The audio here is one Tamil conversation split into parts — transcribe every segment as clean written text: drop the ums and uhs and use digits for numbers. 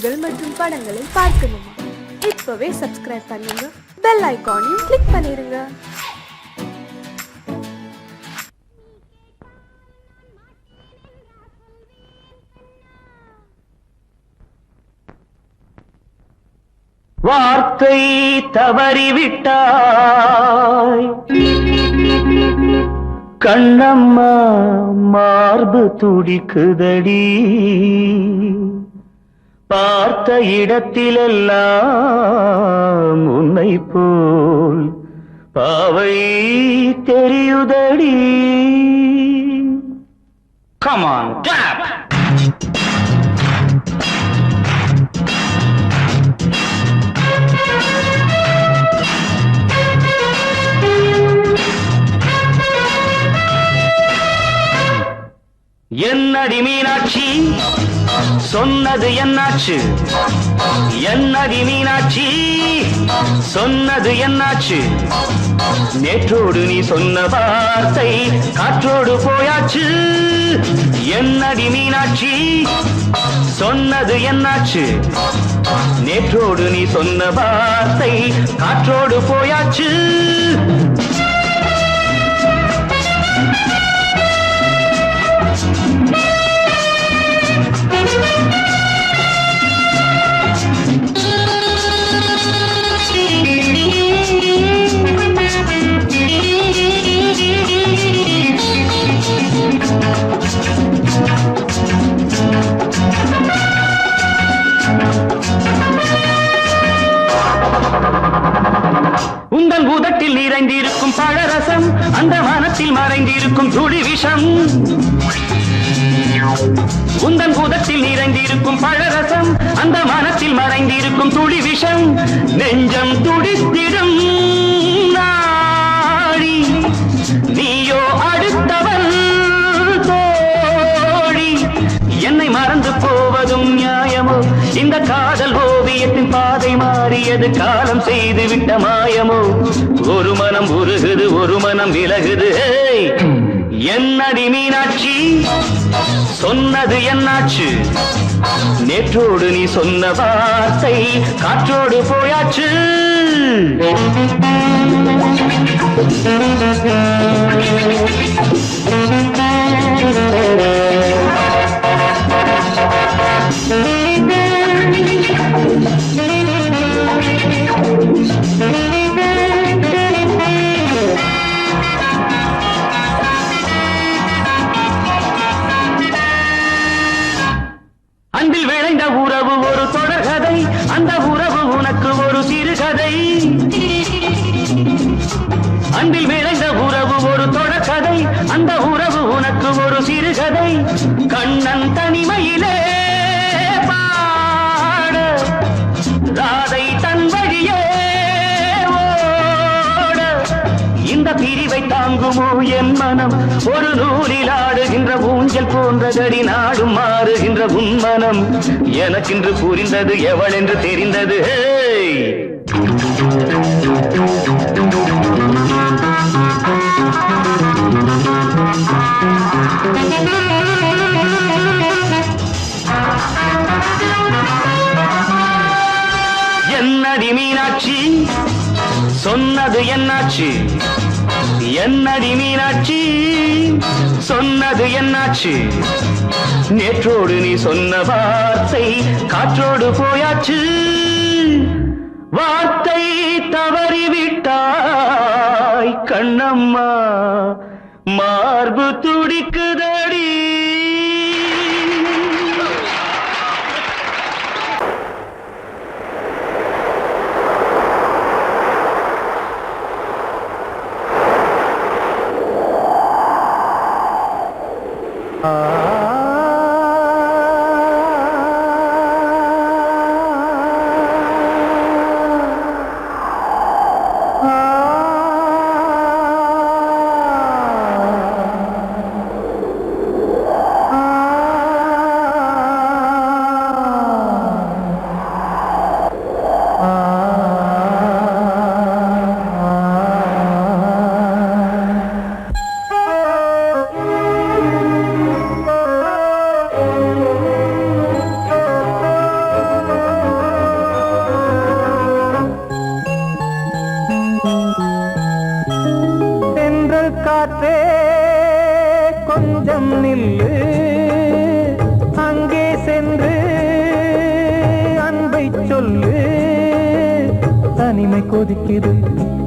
பாடல்கள் மற்றும் படங்களை பார்க்கணுமா? இப்பவே சப்ஸ்கிரைப் பண்ணுங்க, பெல் ஐகானையும் கிளிக் பண்ணிருங்க. வார்த்தை தவறிவிட்டாய் கண்ணம்மா, மார்பு துடிக்குதடி. பார்த்த இடத்திலெல்லாம் உன்னை போல் பாவை தெரியுதடி. Come on, clap! என்னடி மீனாட்சி, சொன்னது என்னாச்சு? என்னடி மீனாட்சி, சொன்னது என்னாச்சு? நேற்றோடு நீ சொன்ன வார்த்தை காற்றோடு போயாச்சு. என்னடி மீனாட்சி, சொன்னது என்னாச்சு? நேற்றோடு நீ சொன்ன வார்த்தை காற்றோடு போயாச்சு. உந்தன் பூதத்தில் நிறைந்திருக்கும் பழரசம், அந்த வானத்தில் மறைந்திருக்கும் துளி விஷம். உந்தன் பூதத்தில் நிறைந்திருக்கும் பழரசம், அந்த வானத்தில் மறைந்திருக்கும் துளி விஷம். நெஞ்சம் துடித்திடும் நாடி, நீயோ அடுத்தவன் தோழி. என்னை மறந்து போவதும் நியாயமோ? இந்த காதல் ஓவியத்தின் பாதை மாறியது, காலம் செய்து விட்ட மாயமோ? ஒரு மனம் உருகுது, ஒரு மனம் விலகுது. என்னடி மீனாட்சி, சொன்னது என்னாச்சு? நேற்றோடு நீ சொன்ன வார்த்தை காற்றோடு போயாச்சு. அன்பில் விளைந்த உறவு ஒரு தொடர்கதை, அந்த உறவு உனக்கு ஒரு சிறுகதை. அன்பில் விளைந்த உறவு ஒரு தொடர்கதை, அந்த உறவு உனக்கு ஒரு சிறுகதை. கண்ணன் தனிமையிலே பாட, ராதை தன் வழியே ஓட. இந்த பிரிவை தாங்குமோ என் மனம்? ஒரு நூலில் ஆடுகின்ற ஊஞ்சல் போன்றதடி, நாடும் மாறுகின்ற உன்மனம். எனக்கென்று புரிந்தது எவள் என்று தெரிந்தது. என்னடி மீனாட்சி, சொன்னது என்னாச்சு? என்னடி மீனாட்சி, சொன்னது என்னாச்சு? நேற்றோடு நீ சொன்ன வார்த்தை காற்றோடு போயாச்சு. வார்த்தை தவறிவிட்டாய் கண்ணம்மா, மார்பு துடிக்குதடி. சொல்லு. தனிமை கொதிக்குது,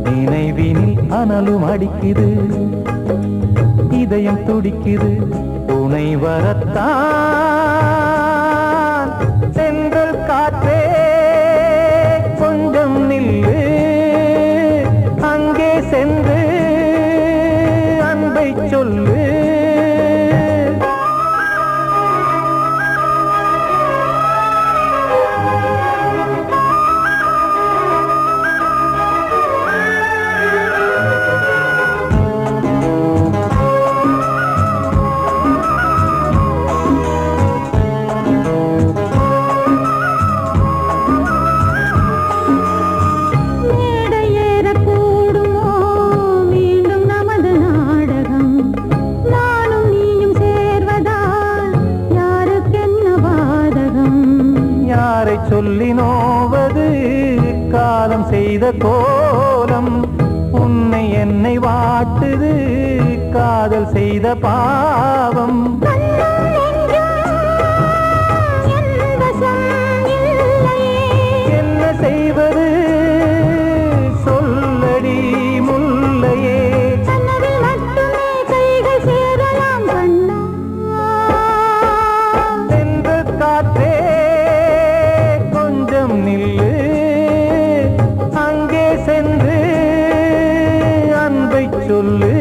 நினைவினில் அனலும் அடிக்குது, இதயம் துடிக்குது, துணை வரத்தான். சென்றல் காற்றே கொஞ்சம் நில்லு, அங்கே சென்று அன்பை சொல்லு. சொல்லி நோவது காலம் செய்த கோலம், உன்னை என்னை வாட்டுது காதல் செய்த பாவம். என்ன செய்வது சொல்லடி முல்லையே. சென்று காற்றே நில்லு, அங்கே சென்று அன்பை சொல்லு.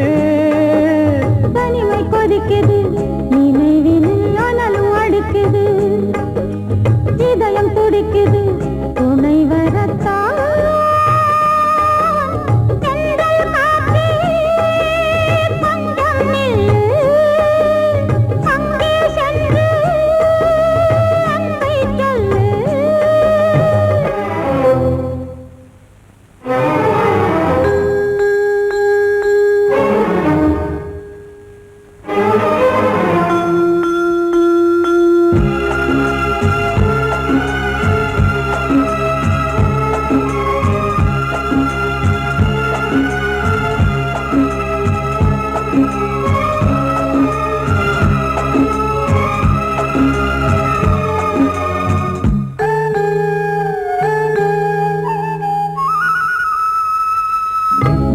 தனிமை கொதிக்குது, நினைவினில் அனலும் அடிக்குது, இதயம் துடிக்குது, துணை வரத்தான்.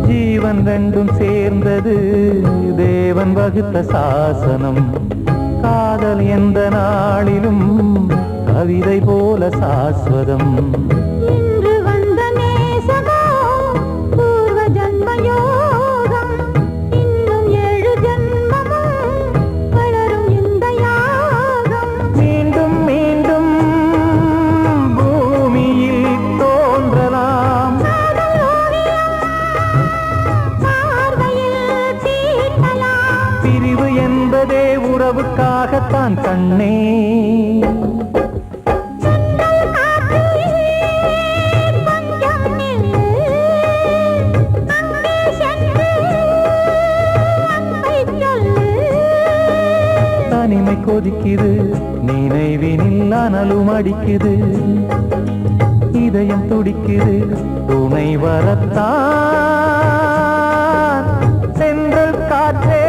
ஜீவன் ரெண்டும் சேர்ந்தது தேவன் வகுத்த சாசனம். காதல் எந்த நாளிலும் கவிதை போல சாஸ்வதம். இன்று வந்த நேசமோ பூர்வ ஜன்மயோகம், இன்னும் 7 ஜன்மமும் வளரும் இந்த யாகம். மீண்டும் மீண்டும் பூமியில் தோன்றலாம், பிரிவு என்பதே உறவுக்காகத்தான் கண்ணே. தனிமை கொதிக்குது, நினைவினில் அனலும் அடிக்குது, இதயம் துடிக்குது, துணை வரத்தான். சென்றல் காற்றே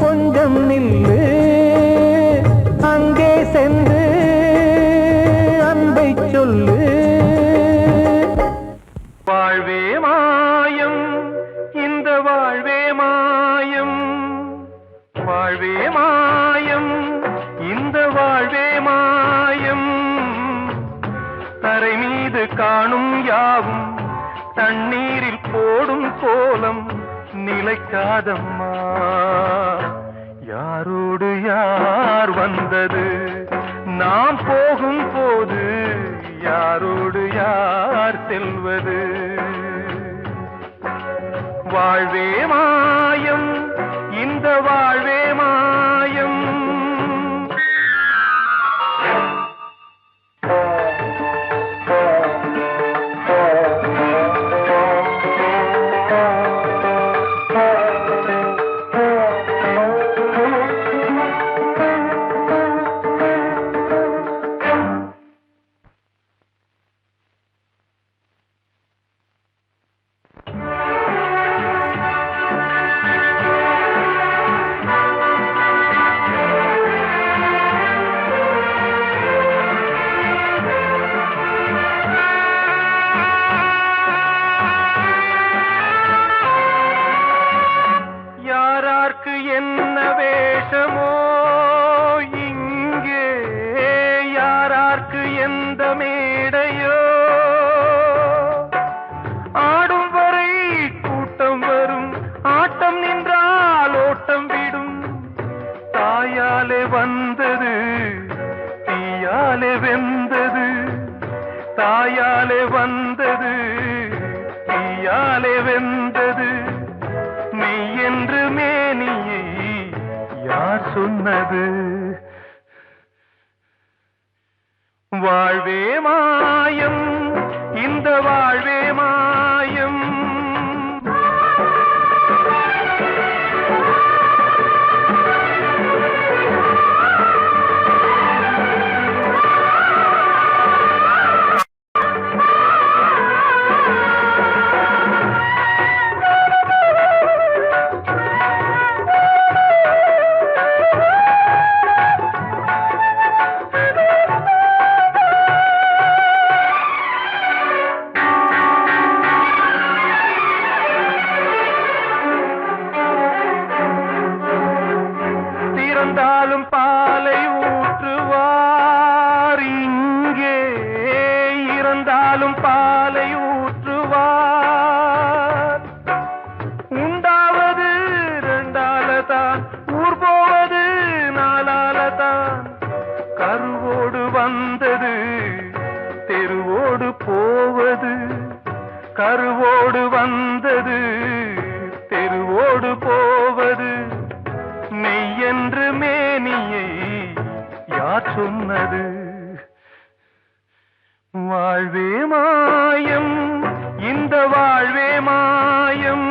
கொஞ்சம் நில்லு, அங்கே சென்று அன்பை சொல்லு. வாழ்வே மாயம், இந்த வாழ்வே மாயம், வாழ்வே மாயம், இந்த வாழ்வே மாயம். தரை மீது காணும் யாவும் தண்ணீரில் போடும் கோலம் நிலைக்காதம்மா. யாரோடு யார் வந்தது நாம் போகும் போது, யாரோடு யார் செல்வது. வாழ்வே மாயம், இந்த வாழ்வே மாயம். யார்க்கு எந்த மேடையோ ஆடும் வரை கூட்டம் வரும் ஆட்டம் நின்றால் ஓட்டம் விடும் தாயாலே வந்தது தீயாலே வெந்தது தாயாலே வந்தது தீயாலே வெந்தது மெய் என்று மேனியை யார் சொன்னது வாழ்வே மாயம் இந்த வாழ்வே மாயம் இறந்தாலும் பாலை ஊற்றுவார் இங்கே இறந்தாலும் பாலை ஊற்றுவார் உண்டாவது ரெண்டாலதான் ஊர் போவது நாலாலதான் கருவோடு வந்தது தெருவோடு போவது கருவோடு வந்தது தெருவோடு போவது மெய் என்று மேனியை யார் சொன்னது வாழ்வே மாயம் இந்த வாழ்வே மாயம்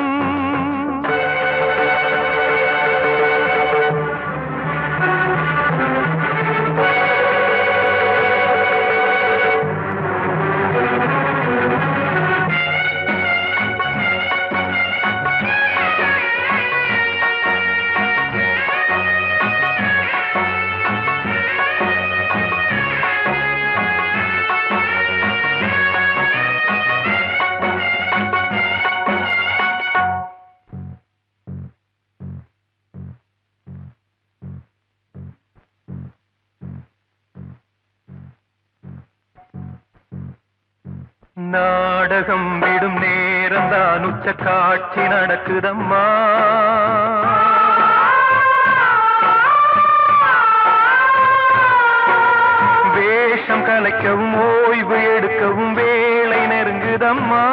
நாடகம் விடும் நேரம்தான் உச்ச காட்சி நடக்குதம்மா வேஷம் கலைக்கவும் ஓய்வு எடுக்கவும் வேளை நெருங்குதம்மா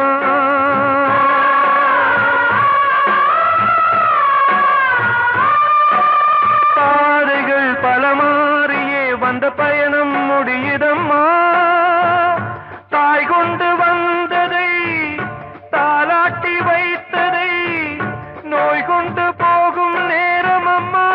பாதைகள் பல மாறியே வந்த பயணம் முடியுதம்மா தாய் கொண்டு வந்ததை தாலாட்டி வைத்ததை நோய் கொண்டு போகும் நேரம் அம்மா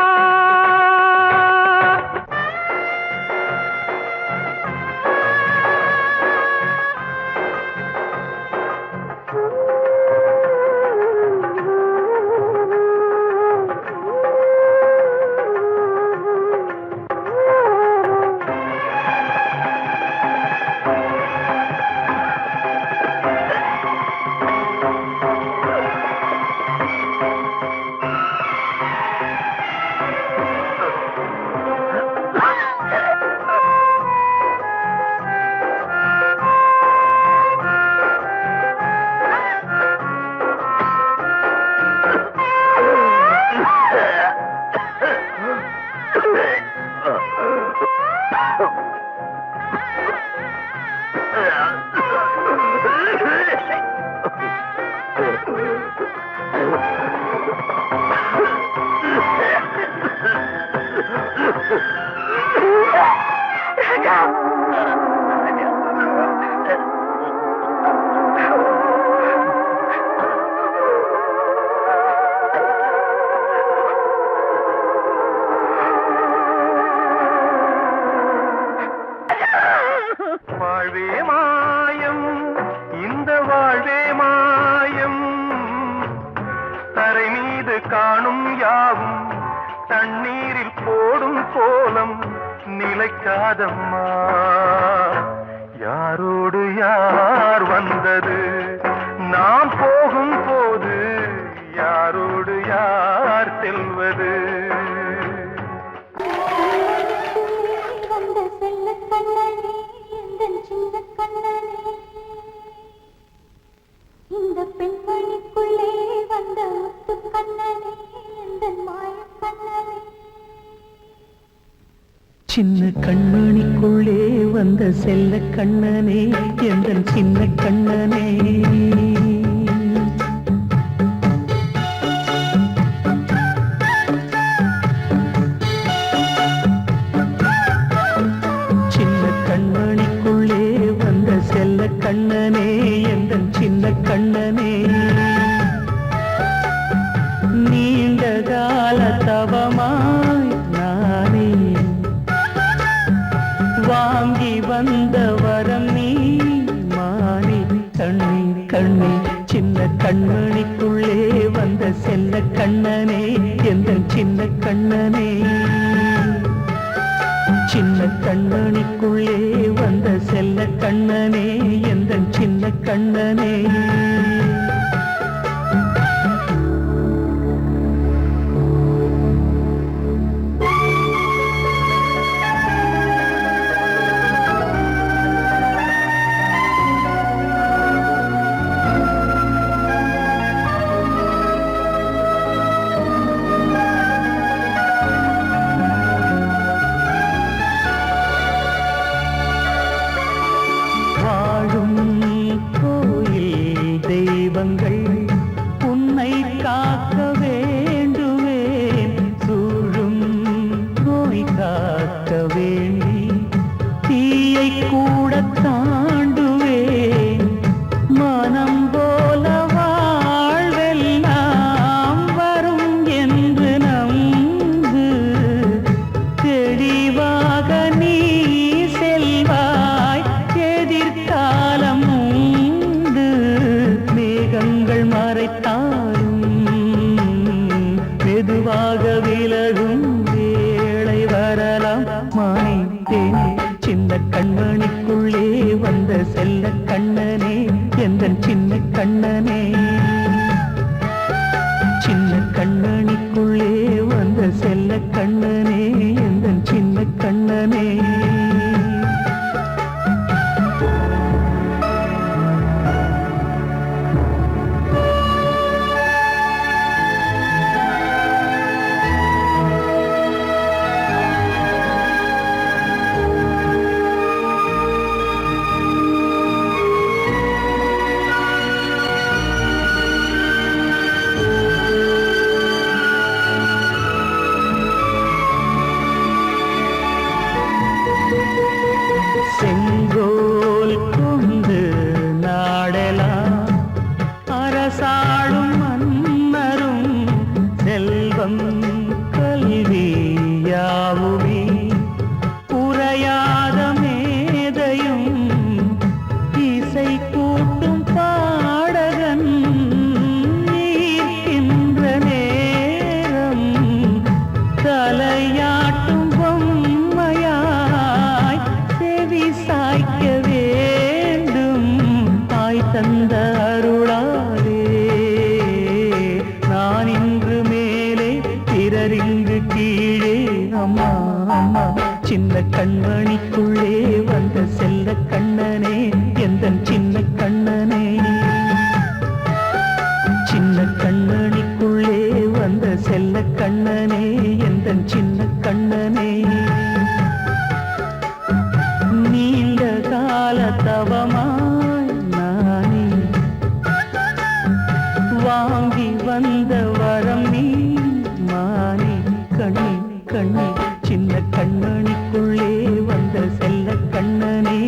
வாழ்வே மாயம் இந்த வாழ்வே மாயம் தரை மீது காணும் யாவும் தண்ணீரில் போடும் கோலம் நிலைக்காதம்மா யாரோடு யார் வந்தது நாம் போகும் போது யாரோடு யார் செல்வது வந்த செல்ல கண்ணனே சின்ன கண்மணிக்குள்ளே வந்த செல்ல கண்ணனே எந்தன் சின்ன கண்ணனே சின்ன கண்மணிக்குள்ளே வந்த செல்ல கண்ணனே எந்தன் சின்ன கண்ணனே நீண்ட கால தவமாய் நானே வாங்கி வந்த வரம் நீ மானே கண்ணே கண்ணே சின்ன கண்மணிக்குள்ளே வந்த செல்ல கண்ணனே எந்தன் சின்ன கண்ணனே சின்ன கண்மணிக்குள்ளே வந்த செல்ல கண்ணனே எந்தன் சின்ன கண்ணனே உன்னை காக்க வேண்டுவேன் சூழும் நோய் காக்க வேண்டி தீயை கூட தாண்டுவேன் மனம் போல வாழ்வெல்லாம் வரும் என்று நம்பு தெளிவாக நீ செல்வாய் எதிர்காலம் மேகங்கள் மறைத்தாலும் மெதுவாக விலகும் வேளை வரலாம் மானே சின்ன கண்மணிக்குள்ளே வந்த செல்ல கண்ணனே எந்தன் சின்ன கண்ணனே சின்ன கண்மணிக்குள்ளே வந்த செல்ல கண்ணனே எந்தன் சின்ன கண்ணனே செங்கோல் கொண்டு நாடலாம் அரசாளும் மன்னரும் செல்வம் கல்வியாவுமே உரையாத மேதையும் இசை கூட்டும் பாடகன் ஈர்க்கின்ற நேரம் தலையாட்டும் பொம்மையாய் செவி சாய்க்க வேண்டும் தாய் தந்த அருளாலே நான் இன்று மேலே பிறரிங்கு கீழே அம்மா அம்மா சின்ன கண்மணிக்குள்ளே வந்த செல்ல கண்ணனே எந்தன் சின்ன கண்ணனே சின்ன கண்ணனிக்குள்ளே வந்த செல்ல கண்ணனே எந்தன் சின்ன கண்ணனே நீண்ட கால தவமாய் நானே வாங்கி வந்த வரம் நீ மானே கண்ணே கண்ணே சின்ன கண்ணனிக்குள்ளே வந்த செல்ல கண்ணனே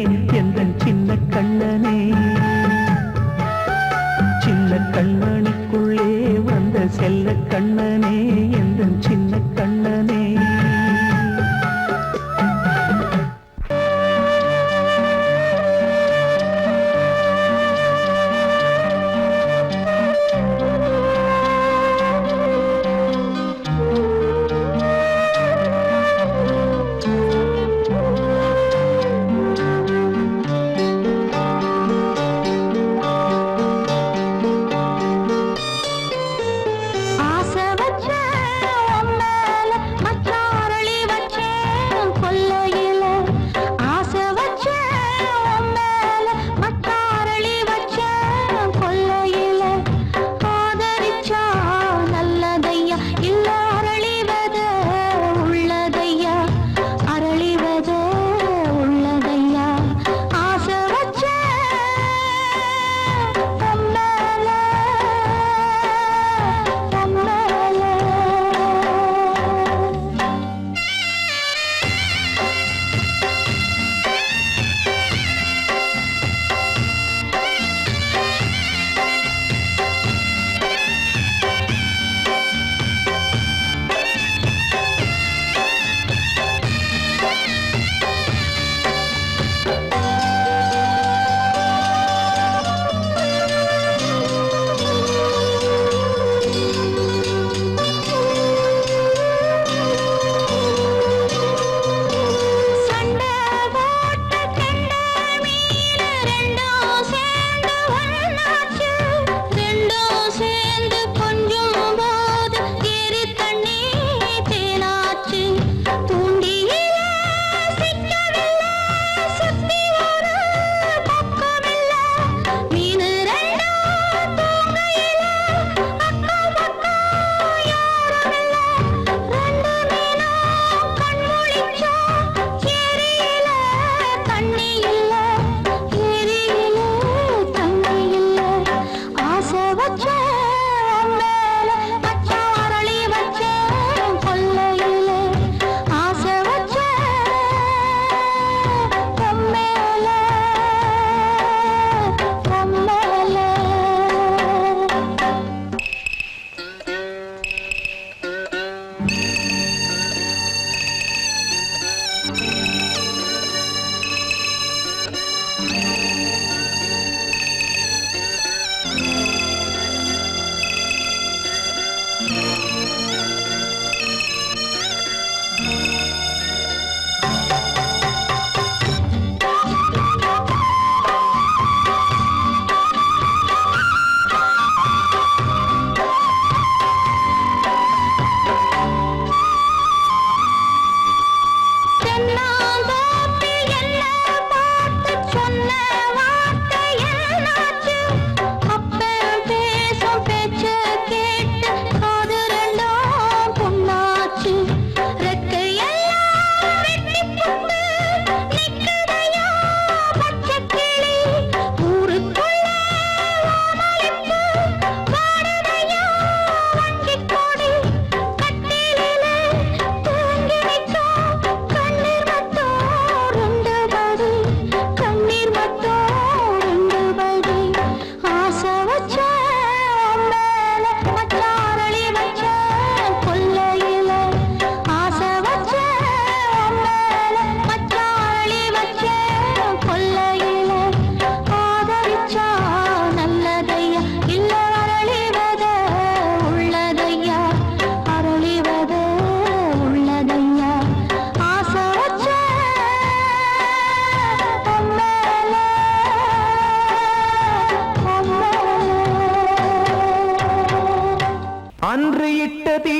அன்று இட்ட தீ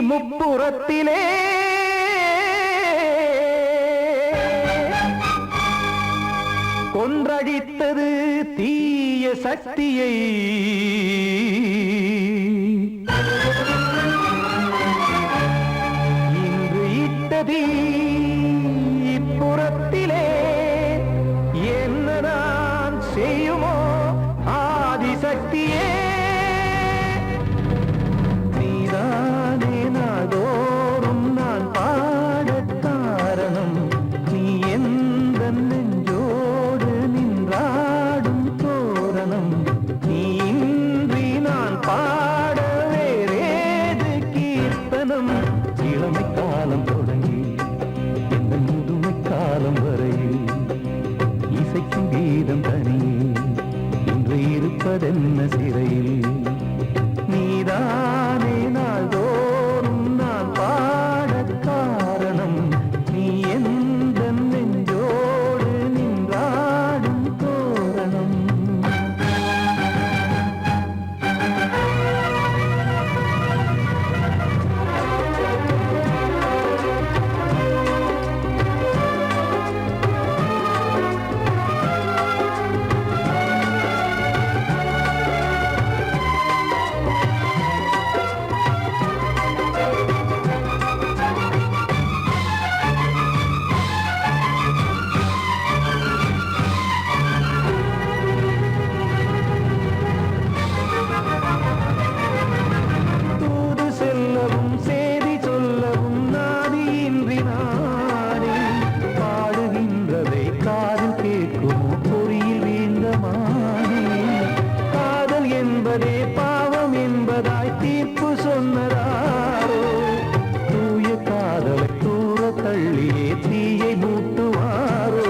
முப்புறத்திலே கொன்றடித்தது தீய சக்தியை இன்று இட்ட தீ இப்புறத்திலே என்னதான் செய்யுமோ ஆதிசக்தியே தோறும் நான் பாட காரணம் நீ எந்த நெஞ்சோடு நின்றாடும் தோரணம் நீ இன்றி நான் பாட வேறேது கீர்த்தனம் இளமை காலம் தொடங்கி எந்த முதுமை காலம் வரையில் இசைக்கும் கீதம் தனியே இன்று இருப்பதென்ன சிறையில் நீதானே நாள்தோறும் நான் பாட காரணம் நீ எந்த நெஞ்சோடு நின்றாடும் தோரணம் பாவம் என்பதாய் தீர்ப்பு சொன்னதாரோ தூய காதலை தூர தள்ளியே தீயை மூட்டுவாரோ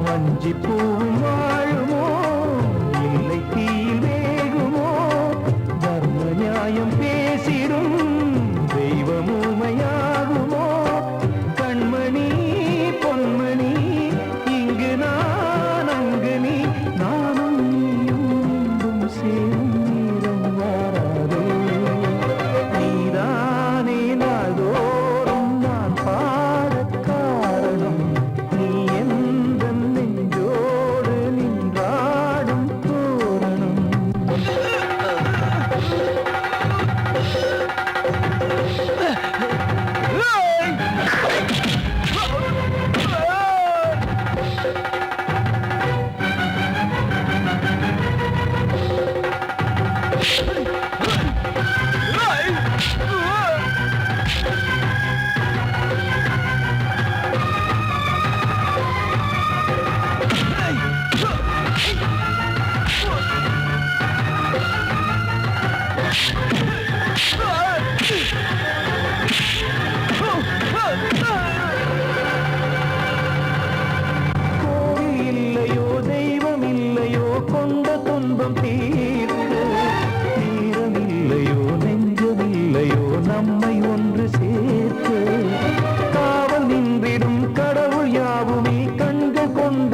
வஞ்சி பூவும் வாழுமோ இல்லை தீயில் வேகுமோ தர்ம நியாயம் பேசிடும் தெய்வம் ஊமையாகுமோ கண்மணி பொன்மணி இங்கு நான் அங்கு நீ நானும் சேரும் நீரம் வாராதே நீதானே நாள்தோறும் நான் பாட காரணம் நீ எந்த நெஞ்சோடு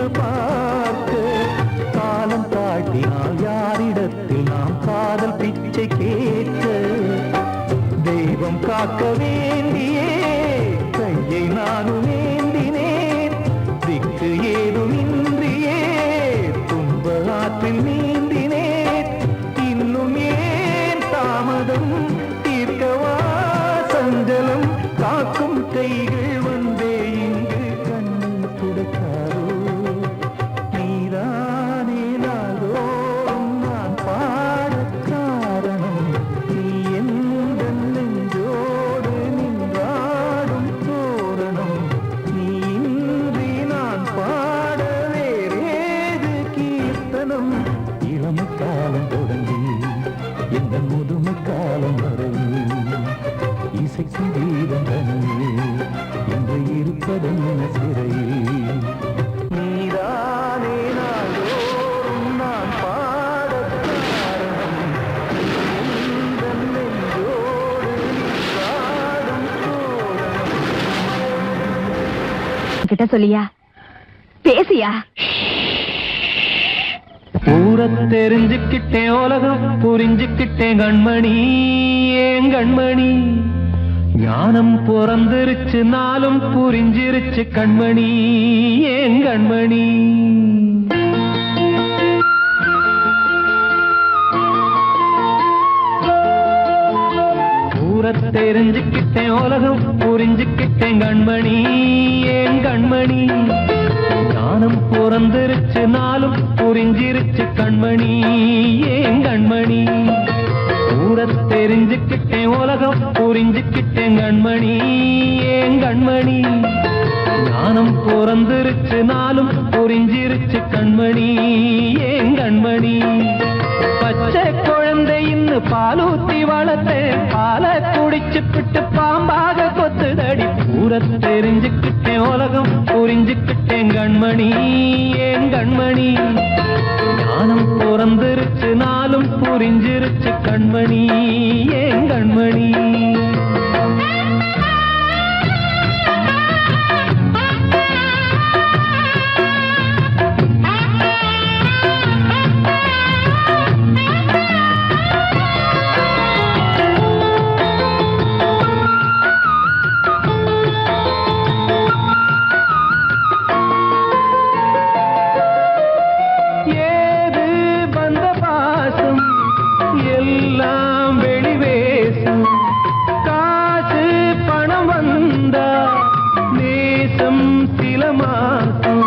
கொண்டு பார்க்க காலம் காட்டினால் யாரிடத்தில் நாம் காதல் பிச்சை கேட்க தெய்வம் காக்க வேண்டியே கையை நானும் ஏந்தினேன் திக்கு ஏதுமின்றியே துன்ப ஆற்றில் நீந்தினேன் இன்னும் ஏன் தாமதம் தீர்க்கவா சஞ்சலம் காக்கும் கைகள் வந்தே இங்கு கண்ணீர் துடைக்காரோ நீதானே நாள்தோறும் நான் பாடக் காரணம் நீ எந்த நெஞ்சோடு நின்றாடும் தோரணம் நீ இன்றி நான் பாட வேறேது கீர்த்தனம் இளமை காலம் தொடங்கி எந்த முதுமை காலம் வரை இசைக்கு வீரம் தனியே என்று இருப்பதென்ன சிறையில் நீதானே நாள்தோறும் நான் பாடக் காரணம் எந்த நெஞ்சோடு நின்றாடும் தோரணம் கிட்ட சொல்லியா பேசியா ஊரை தெரிஞ்சுக்கிட்டேன் உலகம் புரிஞ்சுக்கிட்டேன் கண்மணி ஏன் கண்மணி ஞானம் பிறந்திருச்சு நாளும் புரிஞ்சிருச்சு கண்மணி ஏன் கண்மணி ஊரை தெரிஞ்சுக்கிட்டேன் உலகம் புரிஞ்சுக்கிட்டேன் கண்மணி ஏன் கண்மணி ஞானம் பிறந்திருச்சு நாளும் புரிஞ்சிருச்சு கண்மணி ஏன் கண்மணி ஊரை தெரிஞ்சுக்கிட்டேன் உலகம் புரிஞ்சுக்கிட்டேன் கண்மணி ஏன் கண்மணி ஞானம் பிறந்திருச்சு நாளும் புரிஞ்சிருச்சு கண்மணி ஏன் கண்மணி பச்சை குழந்தை இன்னும் பாலூத்தி வளர்த்தேன் பாலை குடிச்சு பிட்டு பாம்பாக கொத்துதடி ஊரை தெரிஞ்சுக்கிட்டேன் உலகம் புரிஞ்சுக்கிட்டேன் கண்மணி ஏன் கண்மணி ஞானம் பிறந்திருச்சு நாளும் புரிஞ்சிருச்சு கண்மணி ஏன் கண்மணி எல்லாம் வெளிவேசும் காசு பணம் வந்தா நேசம் சில மாசம்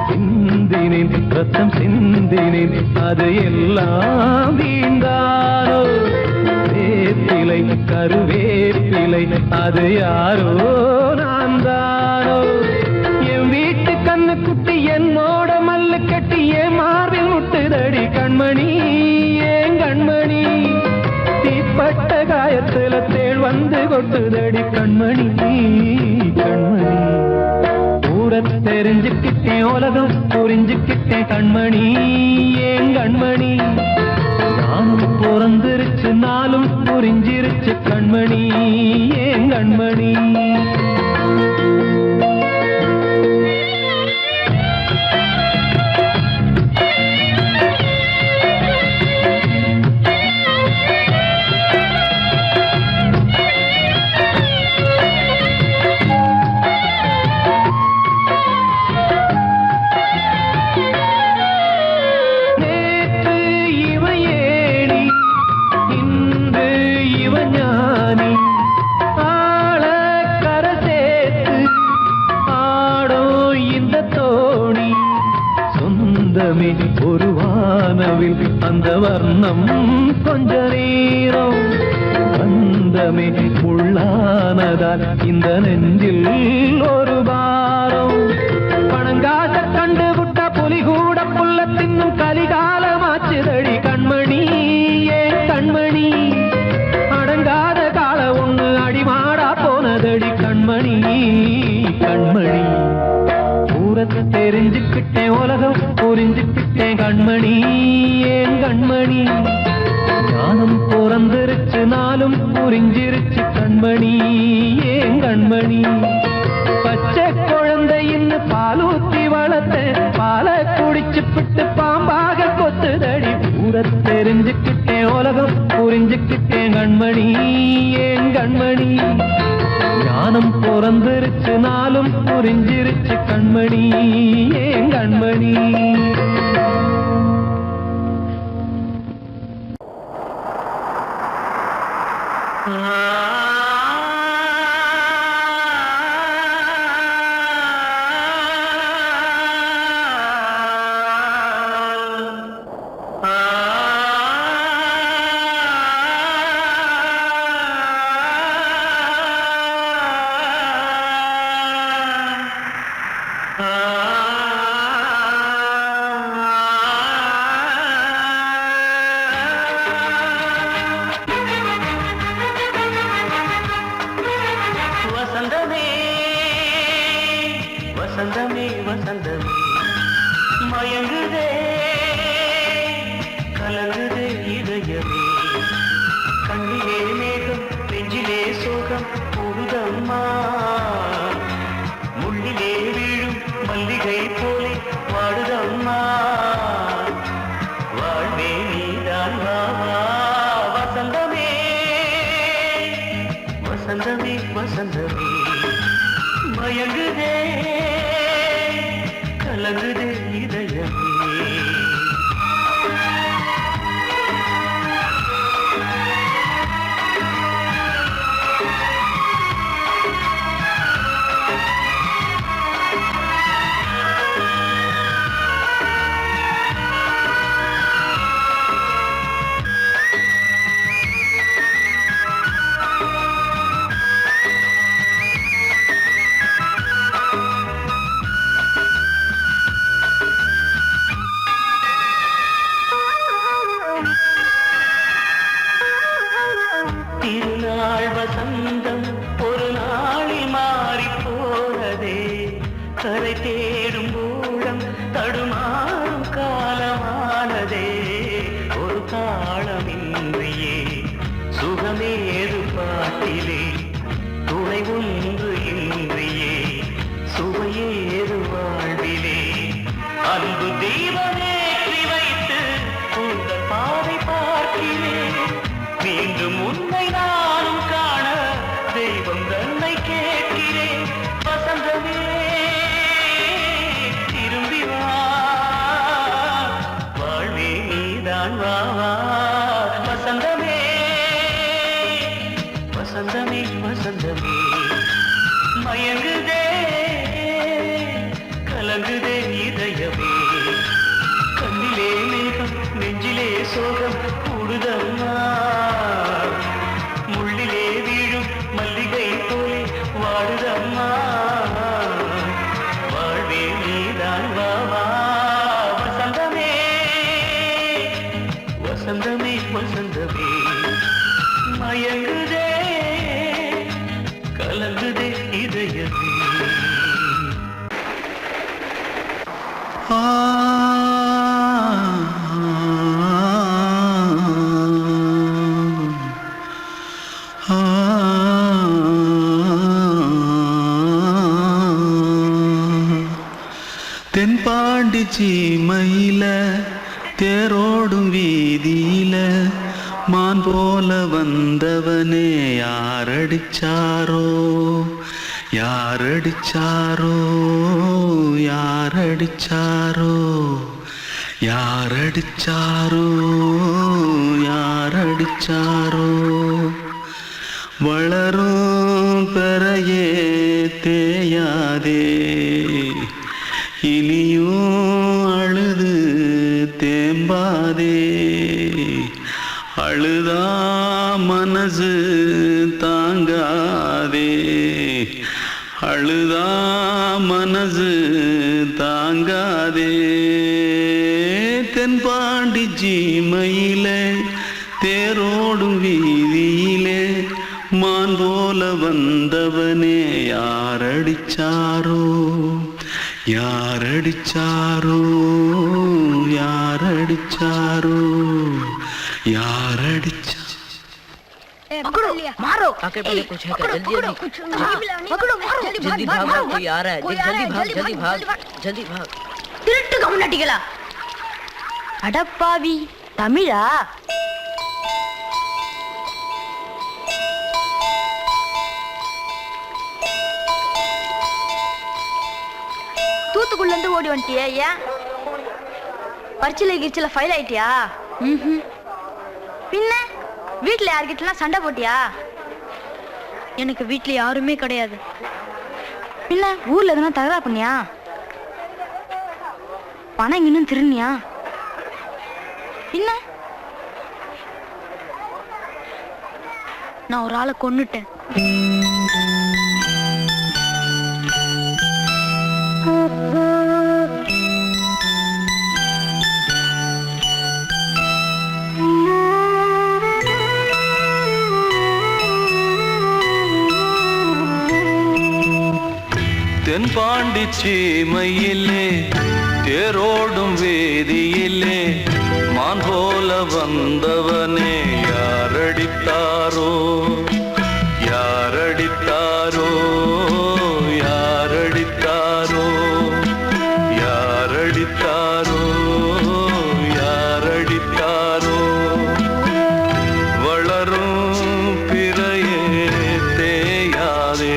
சிந்தினேன் ரத்தம் சிந்தினேன் அது எல்லாம் வீண்டாரோ வேப்பிலை கருவேப்பிலை அது யாரோ நான் தானோ என் வீட்டு கண்ணு குட்டி என்னோட மல்லு கட்டி என் மார்பில் முட்டுதடி கண்மணி ஏன் கண்மணி தீப்பட்ட காயத்துல தேள் வந்து கொட்டுதடி கண்மணி கண்மணி ஊரை தெரிஞ்சுக்கிட்டேன் உலகம் புரிஞ்சுக்கிட்டேன் கண்மணி ஏன் கண்மணி நானும் பிறந்திருச்சு நாளும் புரிஞ்சிருச்சு கண்மணி ஏன் கண்மணி ஒரு வானவில் அந்த வர்ணம் கொஞ்ச நேரம் வந்தமே உள்ளானதால் இந்த நெஞ்சில் ஒரு பாரம் பணங்காச கண்டு விட்ட புலி கூட புல்ல தின்னும் கலிகாலமாச்சுதடி கண்மணி ஏன் கண்மணி அடங்காத கால ஒண்ணு அடிமாடா போனதடி கண்மணி கண்மணி ஊரத்தை தெரிஞ்சுக்கிட்டேன் உலகம் புரிஞ்சுக்கிட்டேன் கண்மணி ஏன் கண்மணி ஞானம் பிறந்திருச்சு நாளும் புரிஞ்சிருச்சு கண்மணி ஏன் கண்மணி பச்சை குழந்தை இன்னும் பாலூத்தி வளர்த்தேன் கண்மணி ஏன் கண்மணி ஞானம் பிறந்திருச்சு நாளும் புரிஞ்சிருச்சு கண்மணி ஏன் கண்மணி வசந்தமே வசந்தமே மயங்குதே கலங்குதே இதயமே கண்ணிலே மேகம் நெஞ்சிலே சோகம் கூடுதம்மா முள்ளிலே வீழும் மல்லிகை போலே வாடுதம்மா வாழ்வே நீதான் வாவா வசந்தமே வசந்தமே வசந்தமே மயங்குதே கலங்குதே இதயமே திருநாள் வசந்தம் ஒரு நாளில் மாறி போனதே கரை தேடும் ஊழம் தடுமாறும் காலமானதே ஒரு காலமின்றியே சுகமேது பாட்டிலே துணை ஒன்று இன்றியே சுவையேது வாழ்விலே அன்பு தீபமேற்றி வைத்து உங்கள் பாதை பார்க்கிறேன் மீண்டும் உன்னை நானும் காண தெய்வம் தன்னை கேட்கிறேன் வசந்தமே திரும்பி வா வாழ்வே நீதான் வா வசந்தமே வசந்தமே வசந்தமே மயங்குதே கலங்குதே இதயமே கண்ணிலே மேகம் நெஞ்சிலே சோகம் கூடுதம்மா முள்ளிலே வீழும் மல்லிகை போலே வாடுதம்மா வாழ்வே நீதான் வா வசந்தமே வசந்தமே வசந்தமே மயங்குதே கலங்குதே இதயமே தென்பாண்டி சீமையில தேரோடும் வீதியில மான் போல வந்தவனே யாரடிச்சாரோ யாரடிச்சாரோ யாரடிச்சாரோ யாரடிச்சாரோ யாரடிச்சாரோ வளரும் பெறையே தேயாதே இனியும் அழுது தேம்பாதே அழுதா மனசு தாங்காதே அழுதா மனசு தாங்காதே தென்பாண்டி சீமையிலே தேரோடும் வீதியிலே மான் போல வந்தவனே யாரடிச்சாரோ யாரடிச்சாரோ யாரடிச்சாரோ யாரடிச்சா पकड़ो मारो आके पहले कुछ है क्या पकड़ो मारो जल्दी भाग कोई आ रहा है जल्दी भाग திருட்டு கம்முனாட்டிகளா அடப்பாவி தமிழா தூத்துக்குள்ள இருந்து ஓடி வந்துட்டியா? ஏன் பரிச்சையில கிரிச்சில ஃபைல் ஆயிட்டியா? பின்ன வீட்டுல யார்கிட்டலாம் சண்டை போட்டியா? எனக்கு வீட்டுல யாருமே கிடையாது. பின்ன ஊர்ல எதனா தகராறு பண்ணியா? பணம் இன்னும் திருநியா? பின்ன நான் ஒரு ஆளை கொன்னுட்டேன். தென்பாண்டி சீமையிலே தேரோடும் வேதியிலே மான் போல வந்தவனே யாரடித்தாரோ யாரடித்தாரோ யாரடித்தாரோ யாரடித்தாரோ யாரடித்தாரோ வளரும் பிறையே தேயாதே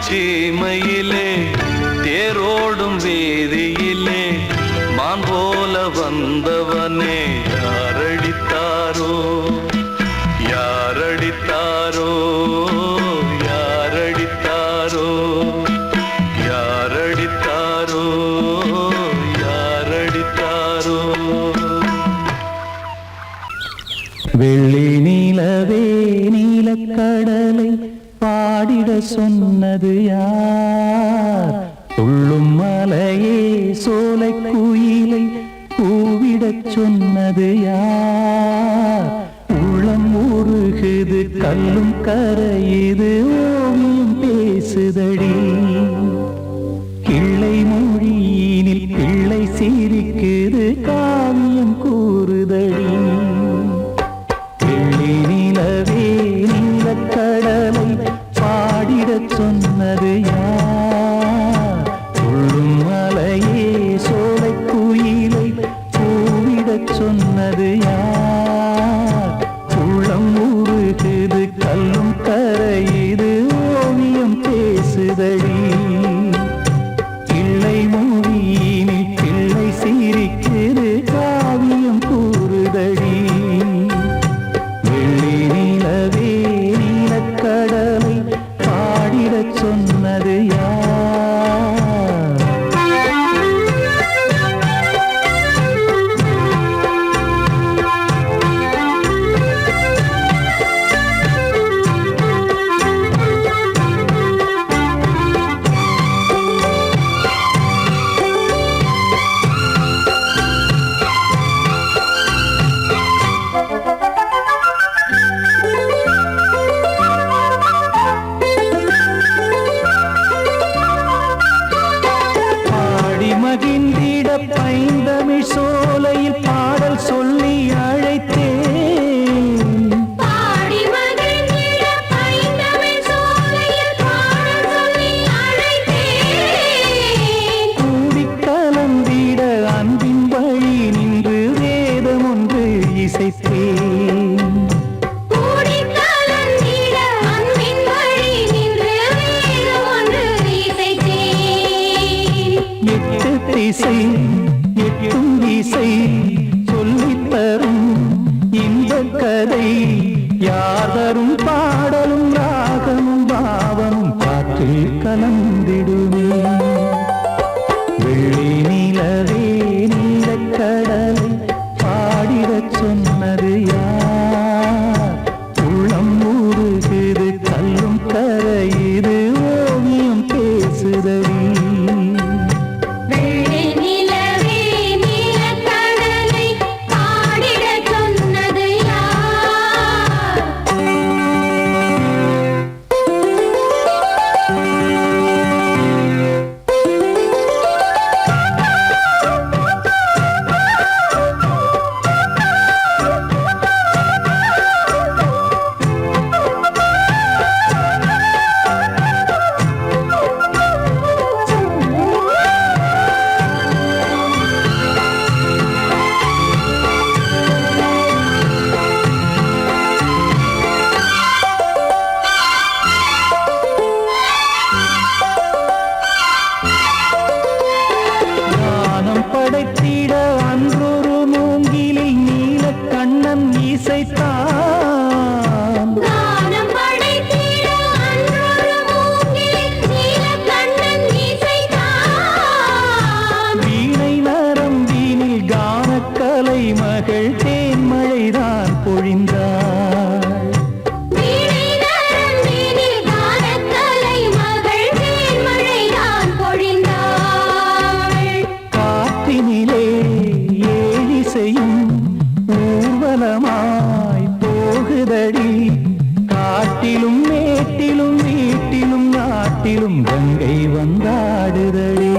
சீமையிலே தேரோடும் வேதியிலே மான் போல வந்தவனே யாரடித்தாரோ யாரடித்தாரோ யாரடித்தாரோ யாரடித்தாரோ யாரடித்தாரோ. வெள்ளி நீலவே நீலக்கடலை பாடிட சொன்னது யார்? துள்ளும் மலையே சோலை குயிலை பூவிடச் சொன்னது யார்? உள்ளம் உருகுது கல்லும் கரையுது ஓவியம் பேசுதடி. கிள்ளை மொழியினில் பிள்ளை சிரிக்குது காவியம் கூறுதடி. வெள்ளி நிலவே நீலக்கடலை பாடிடச் சொன்னது யார்? துள்ளும் மலையே சோலை குயிலை பூவிடச் சொன்னது யார்? உள்ளம் உருகுது கல்லும் கரையுது ஓவியம் பேசுதடி. கிள்ளை மொழியினில் பிள்ளை சிரிக்குது காவியம் கூறுதடி. வெள்ளி நிலவே நீலக்கடலை பாடிடச் சொன்னது யார்? மகிழ்ந்திட பைந்தமிழ் சோலையில் பாடல் சொல்லி அழைத்தேன். பாடி மகிழ்ந்திட பைந்தமிழ் சோலையில் பாடல் சொல்லி அழைத்தேன். கூடிக் கலந்திட அன்பின் வழி நின்று வேதம் ஒன்று இசைத்தேன். கூடிக் கலந்திட அன்பின் வழி நின்று வேதம் ஒன்று இசைத்தேன். எட்டு திசை எட்டும் திசை சொல்லித் தரும் இந்த கதை யாதரும் பாடலும் ராகமும் பாவமும் காற்றில் கலந்திடுமே. வெள்ளி நிலவே நீலக்கடலை பாடிடச் சொன்னது யார்? உள்ளம் ஊறுகுது கல்லும் கரையுது ஓவியம் பேசுதடி. வெள்ளி நிலவே நீலக்கடலை பாடிடச் சொன்னது யார்? ஆற்றிலும் கங்கை வந்தாடுதடி.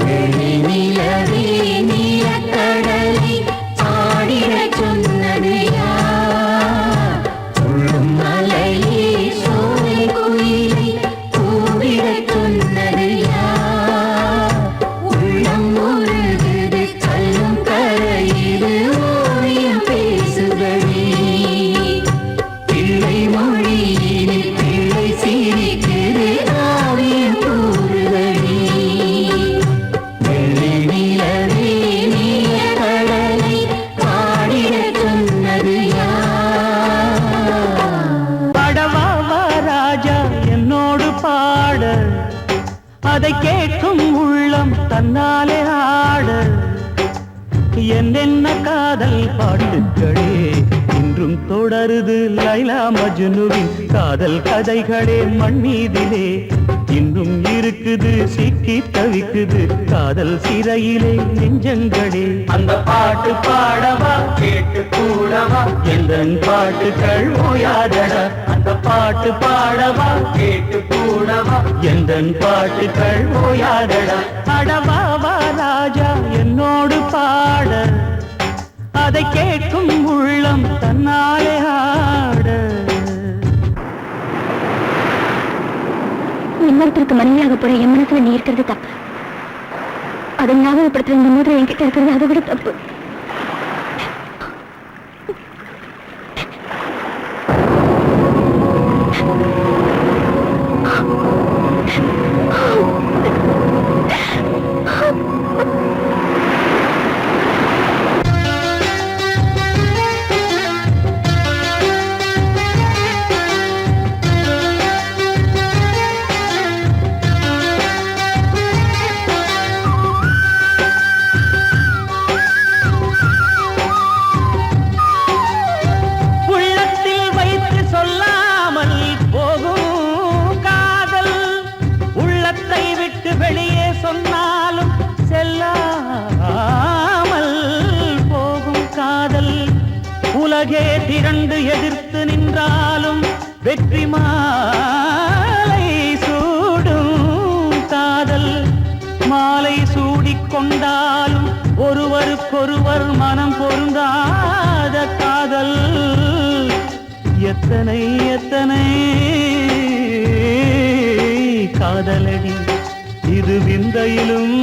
வெள்ளி நிலவே நீலக்கடலை பாடிடச் சொன்னது யார்? துள்ளும் மலையே சோலை குயிலை கூவிடச் சொன்னது யார்? உள்ளம் உருகுது கல்லும் கரையுது ஓவியம் பேசுதடி. பிள்ளை மொழியினில் பிள்ளை சிரிக்குது காவியம் கூறுதடி. வெள்ளி நிலவே நீலக்கடலை பாடிடச் சொன்னது யார்? படவாவா ராஜா என்னோடு பாட, அதை கேட்கும் உள்ளம் தன்னாலே ஆட. என்னென்ன காதல் பாட்டுகளே இன்றும் தொடருது லைலா மஜ்னுவின் காதல் கதைகளே மண் மீதிலே. இன்னும் இருக்குது சிக்கி தவிக்குது காதல் சிறையிலே நெஞ்சங்களே. அந்த பாட்டு பாடவா கேட்டு கூடவா எந்தன் பாட்டுகள் ஓயாதடா. அந்த பாட்டு பாடவா கேட்டு கூடவா எந்தன் பாட்டுகள் ஓயாதடா. அடவாவா ராஜா என்னோடு பாட, அதை கேட்கும் உள்ளம் தன்னாலே ஆட. இன்னொருத்தருக்கு மனைவியாக போற என் மனசுல நீ இருக்கிறது தப்பு. அதை ஞாபகப்படுத்துற இந்த மாதிரி என்கிட்ட இருக்கிறது அதை விட தப்பு. உள்ளத்தில் வைத்து சொல்லாமல் போகும் காதல், உள்ளத்தை விட்டு வெளியே சொன்னாலும் செல்லாமல் போகும் காதல். உலகே திரண்டு எதிர்த்து நின்றாலும் வெற்றி மாலை சூடும் காதல். மாலை சூடிக்கொண்டாலும் ஒருவருக்கொருவர் மனம் பொருந்தாத காதல். எத்தனை எத்தனை காதலடி இது விந்தையிலும்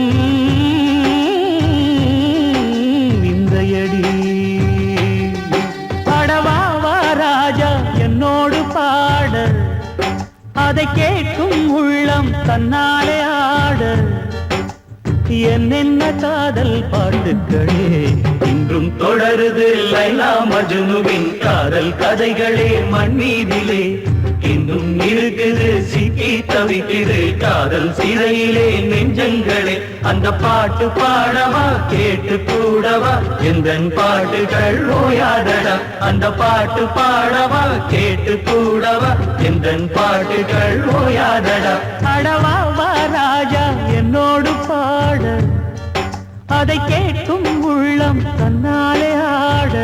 விந்தையடி. படவாவா ராஜா என்னோடு பாட, அதை கேட்கும் உள்ளம் தன்னாலே ஆட. என்னென்ன காதல் பாட்டுகளே இன்றும் தொடருது லைலா மஜ்னுவின் காதல் கதைகளே மண் மீதிலே. இன்னும் இருக்குது சிக்கி தவிக்குது காதல் சிறையிலே நெஞ்சங்களே. அந்த பாட்டு பாடவா கேட்டு கூடவா எந்தன் பாட்டுகள் ஓயாதடா. அந்த பாட்டு பாடவா கேட்டு கூடவா எந்தன் பாட்டுகள் ஓயாதடா. அடவாவா ராஜா என்னோடு பாட, அதை கேட்கும் உள்ளம் தன்னாலே ஆட.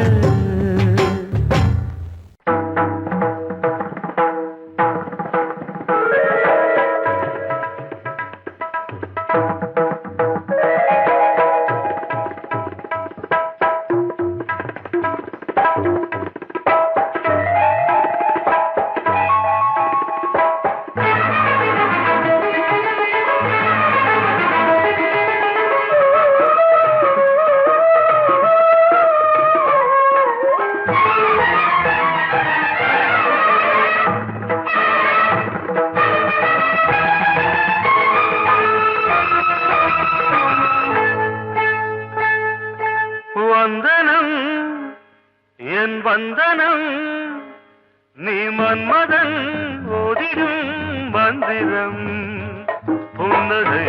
வந்தனம் என் வந்தனம் நீ மன்மதன் ஓதிடும் மந்திரம். புன்னகை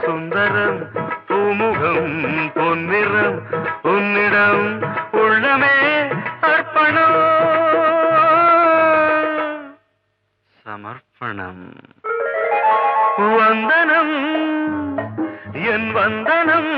சுந்தரம் பூமுகம் பொன்னிறம் உன்னிடம் உள்ளமே அர்ப்பணம் சமர்ப்பணம். வந்தனம் என் வந்தனம்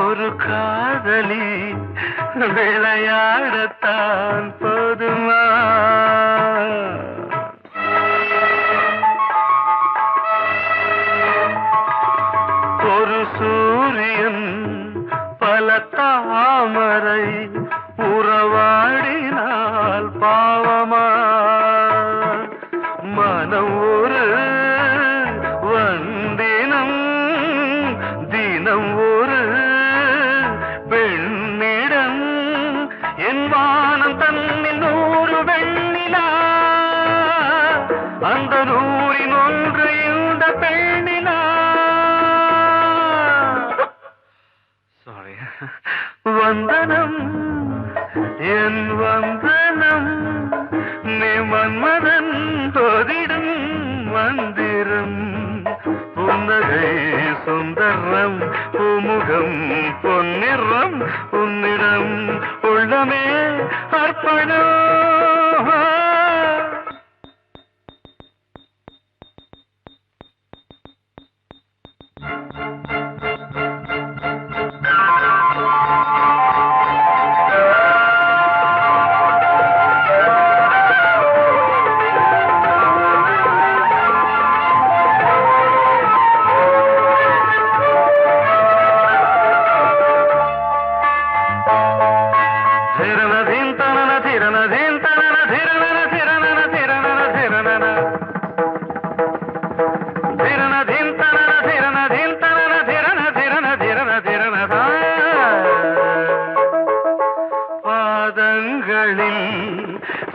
ஒரு காதலி விளையாடத்தான் போதுமா? ஒரு சூரியன் பல தாமரை உறவாடினால் பாவமா? மனம் ஒரு வந்தினம் தினம் ஒரு பெண்ணிடம் என் வானம் தன்னில் 100 வெண்ணிலா அந்த 100இன் ஒன்று இந்த பெண்ணிலா. சாரி. வந்தனம் என் வந்தனம் நீ மன்மதன் தோதிடும் மந்திரம் புன்னகை சுந்தரம் பூமுகம் பொன்னிறம் உன்னிடம் உள்ளமே அர்ப்பணம்.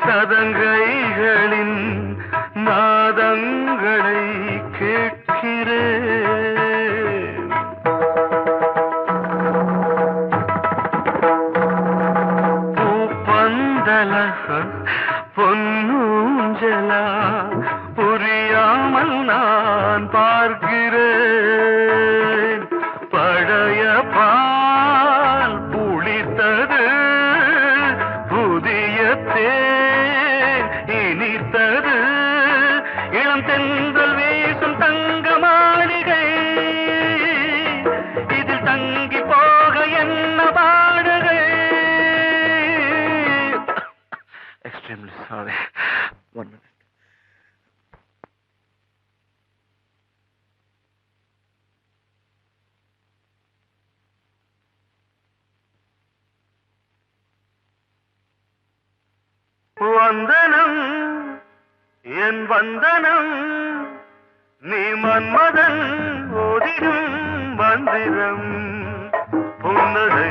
சதங்கைகளின் நாதங்களை கேட்கிறேன். பூப்பந்தல பொன்னூஞ்சலா புரியாமல் நான் பார்க்கிறேன். பழைய பால் புளித்தது புதிய தேன் இனித்தது இளம் தென்றல் வீசும் தங்க மாளிகை இதில் தங்கி போக என்ன பாடுகை. Extremely sorry. 1 minute. வந்தனம் என் வந்தனம் நீ மன்மதன் ஓதிடும் மந்திரம் புன்னகை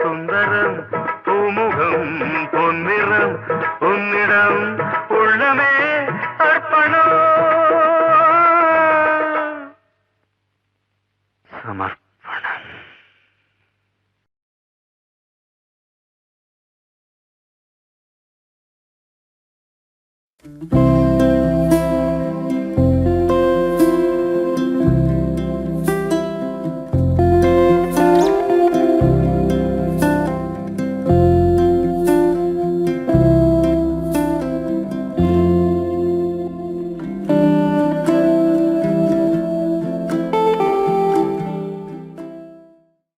சுந்தரம் பூமுகம் பொன்னிறம் உன்னிடம் உள்ளமே அர்ப்பணம் சமர்ப்பணம். Thank you.